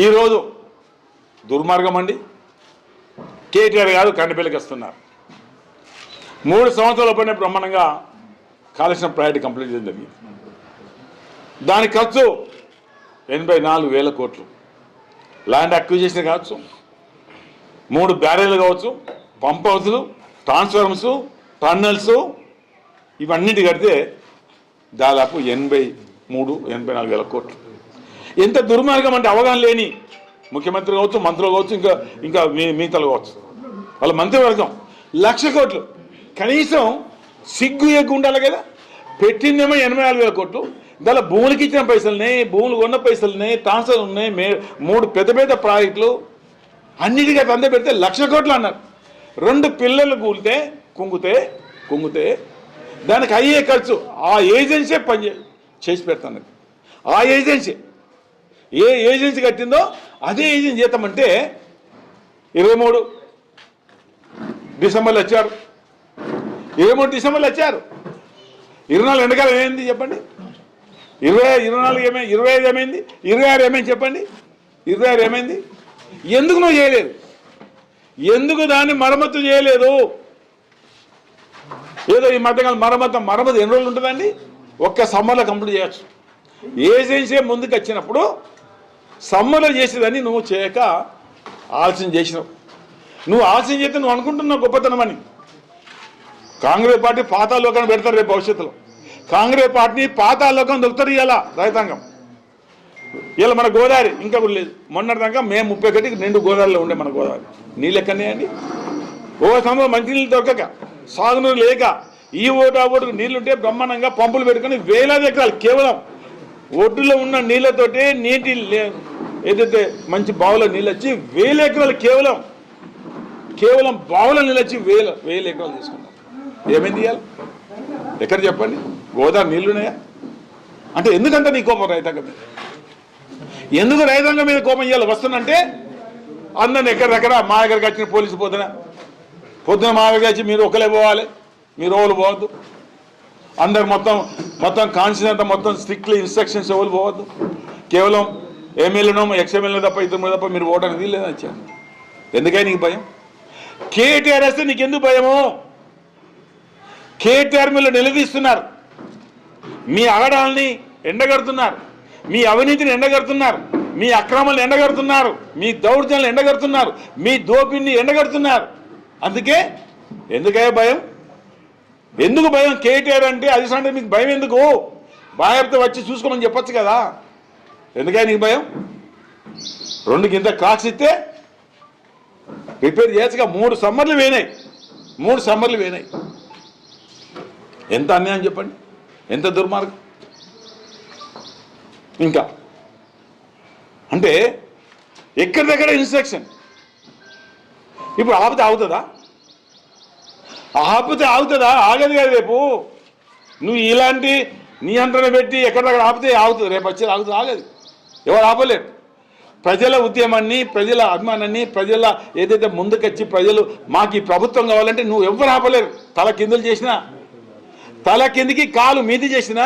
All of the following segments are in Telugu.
ఈరోజు దుర్మార్గం అండి. కేటీఆర్ గారు కండిపల్లికి వస్తున్నారు. 3 సంవత్సరాల పైన బ్రహ్మాండంగా కాళేశ్వరం ప్రాజెక్టు కంప్లీట్ చేయడం జరిగింది. దాని ఖర్చు 84,000 కోట్లు. ల్యాండ్ అక్విజిషన్ కావచ్చు, 3 బ్యారేజ్లు కావచ్చు, పంప్ హౌస్లు, ట్రాన్స్ఫార్మర్స్, టన్నల్స్, ఇవన్నిటి కడితే దాదాపు 83-84,000 కోట్లు. ఎంత దుర్మార్గం అంటే అవగాహన లేని ముఖ్యమంత్రి కావచ్చు, మంత్రులు కావచ్చు, ఇంకా మిగతాలు కావచ్చు, వాళ్ళ మంత్రివర్గం 1,00,000 కోట్లు. కనీసం సిగ్గు ఎగ్గు ఉండాలి కదా. పెట్టిందేమో 84,000 కోట్లు. దానిలో భూములకి ఇచ్చిన పైసలున్నాయి, భూములు కొన్న పైసలున్నాయి, ట్రాన్స్ఫర్ ఉన్నాయి, 3 పెద్ద పెద్ద ప్రాజెక్టులు అన్నిటికీ అందే పెడితే 1,00,000 కోట్లు అన్నారు. 2 పిల్లలు కూలితే కుంగితే దానికి అయ్యే ఖర్చు ఆ ఏజెన్సీ చేసి పెడతాను. ఆ ఏజెన్సీ ఏ ఏజెన్సీ కట్టిందో అదే ఏజెన్సీ చేద్దామంటే 23 డిసెంబర్లో వచ్చారు. 23 డిసెంబర్లో వచ్చారు. 24 ఎండకాలం ఏమైంది చెప్పండి? 24 ఏమైంది? 25 ఏమైంది? 26 ఏమైంది చెప్పండి? 26 ఏమైంది? ఎందుకు నువ్వు చేయలేదు? ఎందుకు దాన్ని మరమ్మతు చేయలేదు? ఏదో ఈ మధ్యకాలం మరమ్మతు ఎన్ని రోజులు ఉంటుందండి? ఒక్క సమ్మర్లో కంప్లీట్ చేయొచ్చు. ఏజెన్సీ ముందుకు వచ్చినప్పుడు సమ్మర్లో చేసేదని నువ్వు చేయక ఆలస్యం చేసినావు. నువ్వు ఆలస్యం చేస్తే నువ్వు అనుకుంటున్నావు గొప్పతనం అని. కాంగ్రెస్ పార్టీ పాతాళలోకాన్ని పెడతారు రేపు భవిష్యత్తులో. కాంగ్రెస్ పార్టీని పాతాళలోకం దొరుకుతారు ఇవాళ రైతాంగం. ఇలా మన గోదావరి ఇంకా కూడా లేదు. మొన్నటిదాకా మేము 31 నిండు గోదావరిలో ఉండే మన గోదావరి నీళ్ళు ఎక్కడనే అండి. ఓ సమయంలో మంచినీళ్ళు దొరకక, సాగునీరు లేక, ఈ ఓటు ఆ ఓటుకు నీళ్లుంటే బ్రహ్మాండంగా పంపులు పెట్టుకుని వేలాది ఎకరాలు కేవలం ఒడ్డులో ఉన్న నీళ్లతోటి నీటి ఏదైతే మంచి బావులో నీళ్ళు వచ్చి 1000 ఎకరాలు కేవలం బావుల నీళ్ళు వచ్చి 1000 ఎకరాలు తీసుకున్నారు. ఏమైంది ఇవ్వాలి? ఎక్కడ చెప్పండి? గోదావరి నీళ్లున్నాయా? అంటే ఎందుకంత నీ కోపం రైతాంగం మీద? ఎందుకు రైతాంగం మీద కోపం ఇవ్వాలి వస్తుందంటే అందరిని ఎక్కడిదక్కడ మా దగ్గరికి వచ్చిన పోలీసు పొద్దున మా దగ్గర వచ్చి మీరు ఒకలే పోవాలి, మీరు ఓళ్ళు పోవద్దు, అందరు మొత్తం కాన్స్టిట్యూషన్ అంతా మొత్తం స్ట్రిక్ట్లీ ఇన్స్ట్రక్షన్స్ ఎవరు పోవద్దు, కేవలం ఎమ్మెల్యేనో ఎక్స్ఎమ్మెల్యే తప్ప 2 తప్ప మీరు ఓటర్ వీల్లేదని వచ్చారు. ఎందుకని నీకు భయం? కేటీఆర్ వస్తే నీకెందుకు భయము? కేటీఆర్ మీరు నిలదీస్తున్నారు, మీ అగడాలని ఎండగడుతున్నారు, మీ అవినీతిని ఎండగడుతున్నారు, మీ అక్రమాలను ఎండగడుతున్నారు, మీ దౌర్జన్యాలను ఎండగడుతున్నారు, మీ దోపిడిని ఎండగడుతున్నారు. అందుకే ఎందుకయ్యా భయం? ఎందుకు భయం? కేటీఆర్ అంటే అది అంటే మీకు భయం ఎందుకు? బాధ్యత వచ్చి చూసుకోమని చెప్పొచ్చు కదా. ఎందుకయ్యా నీకు భయం? 2 కింద క్రాక్స్ ఇస్తే రిపేర్ చేయొచ్చుగా. 3 సమ్మర్లు వేనాయి. ఎంత అన్యాయం చెప్పండి, ఎంత దుర్మార్గం. ఇంకా అంటే ఎక్కడి దగ్గర ఇన్స్ట్రక్షన్. ఇప్పుడు ఆపితే ఆగుతుందా? ఆగదు కదా. రేపు నువ్వు ఇలాంటి నియంత్రణ పెట్టి ఎక్కడెక్కడ ఆపితే ఆగుతుంది. రేపు వచ్చేది ఆగుతుంది, ఆగదు. ఎవరు ఆపలేరు. ప్రజల ఉద్యమాన్ని, ప్రజల అభిమానాన్ని, ప్రజల ఏదైతే ముందుకొచ్చి ప్రజలు మాకు ఈ ప్రభుత్వం కావాలంటే నువ్వు ఎవరు ఆపలేరు. తల కిందికి కాలు మీది చేసిన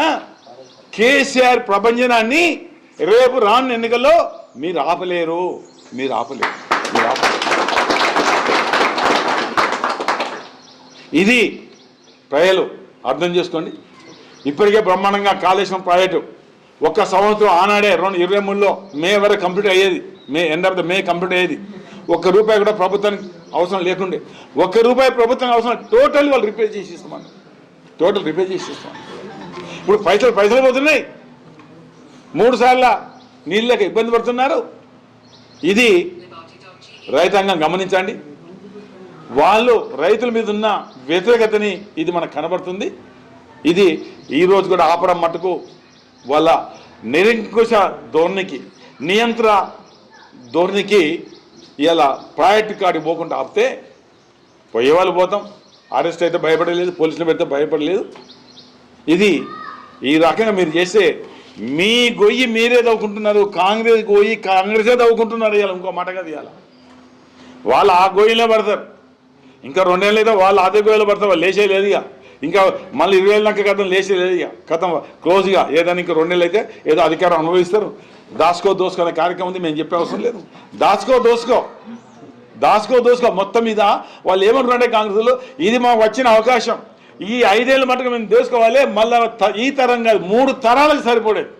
కేసీఆర్ ప్రభంజనాన్ని రేపు రాను ఎన్నికల్లో మీరు ఆపలేరు. ఇది ప్రజలు అర్థం చేసుకోండి. ఇప్పటికే బ్రహ్మాండంగా కాళేశ్వరం ప్రాజెక్టు 1 సంవత్సరం ఆనాడే 2023లో మే వరకు కంప్లీట్ అయ్యేది. End of the May complete అయ్యేది. ₹1 కూడా ప్రభుత్వానికి అవసరం లేకుండే. ₹1 ప్రభుత్వానికి అవసరం. టోటల్ వాళ్ళు రిపేర్ చేసి ఇస్తామని. ఇప్పుడు పైసలు పోతున్నాయి. 3 సార్లు నీళ్ళకి ఇబ్బంది పడుతున్నారు. ఇది రైతాంగం గమనించండి. వాళ్ళు రైతుల మీద ఉన్న వ్యతిరేకతని ఇది మనకు కనబడుతుంది. ఇది ఈరోజు కూడా ఆపడం మటుకు వాళ్ళ నిరంకుశ ధోరణికి, నియంత్ర ధోరణికి ఇలా ప్రాజెక్టు కాడికి పోకుండా ఆపితే పోయేవాళ్ళు పోతాం. అరెస్ట్ అయితే భయపడలేదు, పోలీసులు పెడితే భయపడలేదు. ఇది ఈ రకంగా మీరు చేస్తే మీ గొయ్యి మీరే తవ్వుకుంటున్నారు. కాంగ్రెస్ గొయ్యి కాంగ్రెసే తవ్వుకుంటున్నారు. ఇవాళ ఇంకో మాట కదా. ఇవాళ వాళ్ళు ఆ గొయ్యిలో పడతారు. ఇంకా 2 నెలలు అయితే వాళ్ళు అదే గొయ్యిలో పడతారు. వాళ్ళు లేచేయలేదు ఇక. ఇంకా మళ్ళీ 20 ఏళ్ళ కథం లేచేయలేదు ఇక. కథం క్లోజ్గా. ఏదైనా ఇంకా 2 నెలలు అయితే ఏదో అధికారం అనుభవిస్తారు. దాచుకో దోసుకో అనే కార్యక్రమం ఉంది, మేము చెప్పే అవసరం లేదు. దాచుకో మొత్తం మీద వాళ్ళు ఏమంటున్నారంటే కాంగ్రెస్లో, ఇది మాకు వచ్చిన అవకాశం, ఈ 5 ఏళ్ళ మటుకు మేము దోసుకోవాలి, మళ్ళీ ఈ తరం కాదు 3 తరాలకు సరిపడేది,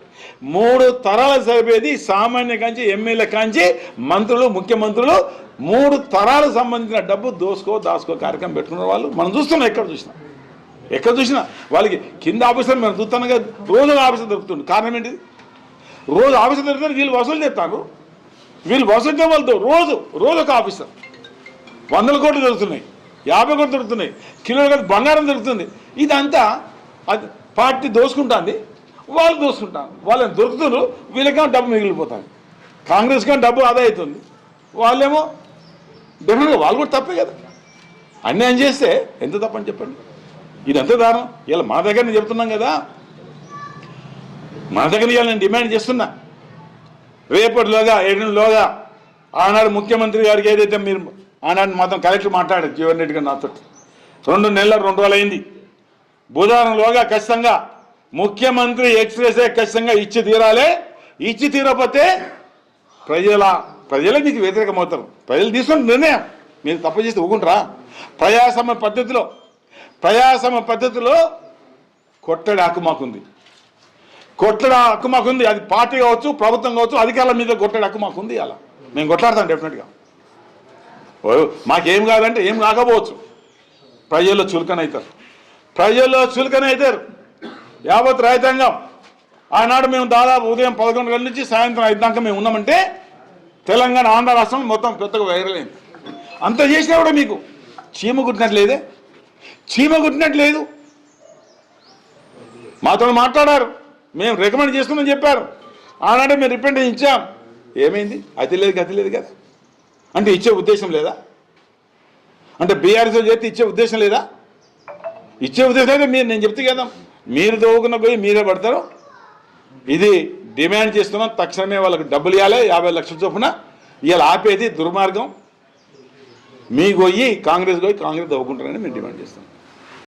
3 తరాలకు సరిపోయేది. సామాన్య కాంచి ఎమ్మెల్యే కాంచి మంత్రులు ముఖ్యమంత్రులు 3 తరాలకు సంబంధించిన డబ్బు దాచుకో కార్యక్రమం పెట్టుకున్న వాళ్ళు మనం చూస్తున్నాం. ఎక్కడ చూసినా వాళ్ళకి కింద ఆఫీసర్ మనం చూస్తాను కదా, రోజు ఆఫీసర్ దొరుకుతుంది. కారణం ఏంటిది? రోజు ఆఫీసర్ దొరుకుతుంది, వీళ్ళు వసూలు చేస్తారు, వీళ్ళు వసూలు చేయవలతో రోజు ఒక ఆఫీసర్. 100 కోట్లు దొరుకుతున్నాయి, 50 కోట్లు దొరుకుతున్నాయి, కిలోల బంగారం దొరుకుతుంది. ఇదంతా అది పార్టీ దోసుకుంటుంది, వాళ్ళు దోసుకుంటారు, వాళ్ళని దొరుకుతున్నారు, వీళ్ళకేమో డబ్బు మిగిలిపోతుంది. కాంగ్రెస్కి డబ్బు ఆదా అవుతుంది, వాళ్ళేమో డెఫినెట్గా వాళ్ళు కూడా తప్పే కదా. అన్యాయం చేస్తే ఎంత తప్పని చెప్పండి. ఇది ఎంత దారుణం. ఇలా మన దగ్గర నేను చెప్తున్నాం కదా, మన దగ్గర ఇవాళ నేను డిమాండ్ చేస్తున్నా, రేపటిలోగా 7 ఆనాడు ముఖ్యమంత్రి గారికి ఏదైతే మీరు ఆనాడు మాత్రం కలెక్టర్ మాట్లాడారు జీవన్ రెడ్డి గారు నాతో, 2 నెలలు 2 రోజులు అయింది, బుధవారంలోగా ఖచ్చితంగా ముఖ్యమంత్రి ఎక్స్ప్రెస్ ఖచ్చితంగా ఇచ్చి తీరాలి. ఇచ్చి తీరకపోతే ప్రజలే మీకు వ్యతిరేకమవుతారు. ప్రజలు తీసుకున్న నిర్ణయం, మీరు తప్పు చేస్తే ఊకుంటారా? ప్రజాస్వామ్య పద్ధతిలో కొట్టడి హక్కు మాకుంది, అది పార్టీ కావచ్చు, ప్రభుత్వం కావచ్చు, అధికారుల మీద కొట్టడి హక్కు మాకుంది. అలా మేము కొట్లాడతాం డెఫినెట్గా. మాకేం కాదంటే ఏం కాకపోవచ్చు, ప్రజల్లో చులకన అవుతారు. యావత్ రైతాంగం ఆనాడు మేము దాదాపు ఉదయం 11 గంటల నుంచి సాయంత్రం 5 దాకా మేము ఉన్నామంటే తెలంగాణ ఆంధ్ర రాష్ట్రం మొత్తం పెద్దగా వైరల్ అయింది. అంత చేసినా కూడా మీకు చీమ కుట్టినట్లేదు. మాతో మాట్లాడారు, మేము రికమెండ్ చేస్తున్నామని చెప్పారు. ఆనాడే మేము రిప్రజెంటేషన్ ఇచ్చాం. ఏమైంది? గతి లేదు కదా. అంటే ఇచ్చే ఉద్దేశం లేదా? అంటే బీఆర్ఎస్లో చేస్తే ఇచ్చే ఉద్దేశం లేదా? ఇచ్చే ఉద్దేశం అయితే నేను చెప్తే కదా, మీరు దోగుకున్న పోయి మీరే పడతారు. ఇది డిమాండ్ చేస్తున్నాం, తక్షణమే వాళ్ళకి డబ్బులు ఇవ్వాలి, 50 లక్షల చొప్పున. ఇవాళ ఆపేది దుర్మార్గం. మీకు పోయి కాంగ్రెస్ దవ్వుకుంటారని మేము డిమాండ్ చేస్తాం.